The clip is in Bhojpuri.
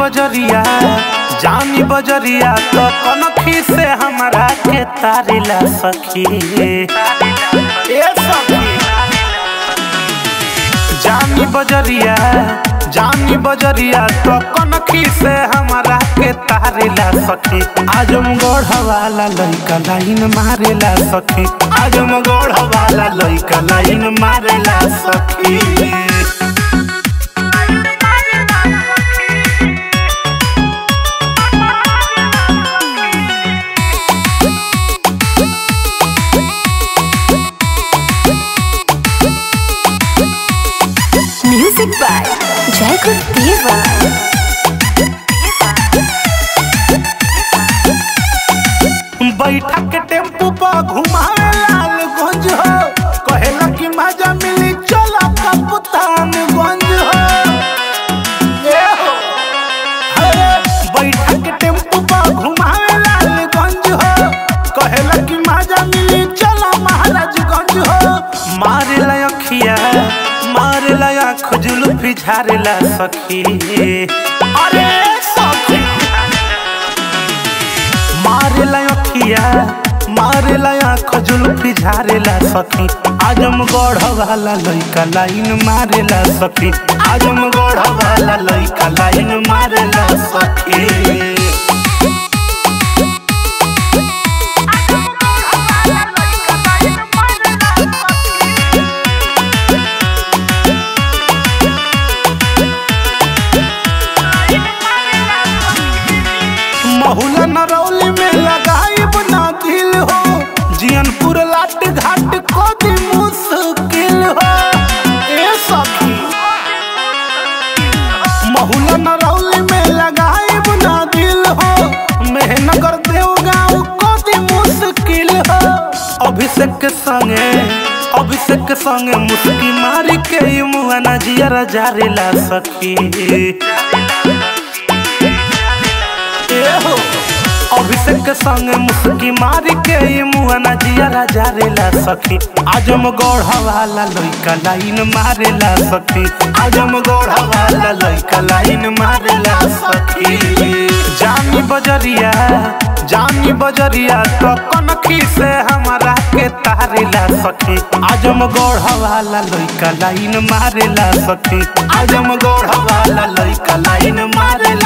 बजरिया जानी बजरिया तो कनखी से हमारा के तारिला सखी। ए सखी जानी बजरिया तो कनखी से हमारा के तारिला सखी। आजमगढ़ वाला लइका लाइन मारेला सखी। आजमगढ़ वाला लइका लाइन मारेला सखी। म्यूजिक बाय जय गुरुदेवा। बैठा के टेम्पू पर घुमावे लालगंज हो, कहेला कि मजा मिली चला कप्तानगंज हो। बैठा के टेम्पू पर घुमावे लालगंज हो, कहेला कि मजा मिली चला महाराजगंज हो। मारेला अखिया मारेला आँख जुल्फी झारेला सखी। अरे सखी मारेला अखिया मारेला आँख जुल्फी झारेला सखी। आजमगढ़ वाला लइका लाइन मारेला सखी। आजमगढ़ वाला लइका लाइन मारेला सखी। महुला नरौली में लगाइब ना दिल हो, जियनपुर लाट घाट को दी मुश्किल हो। ए सखी महुला नरौली में लगाइब ना दिल हो, मेहनगर देवगांव को दी मुश्किल हो। अभिषेक के संगे मुस्की मारी के मुआ ना जियरा जारेला सखी। अभिषेक के संगे मुस्की मारी के मुआ ना जियरा जारेला सखी। आजमगढ़ वाला लइका लाइन मारेला सखी। आजमगढ़ वाला लइका लाइन मारेला सखी। जानी बजरिया तो कनखी से हमारा के तारिला सखी। आजमगढ़ वाला लइका लाइन मारेला सखी। आजमगढ़ वाला लइका लाइन मारेला।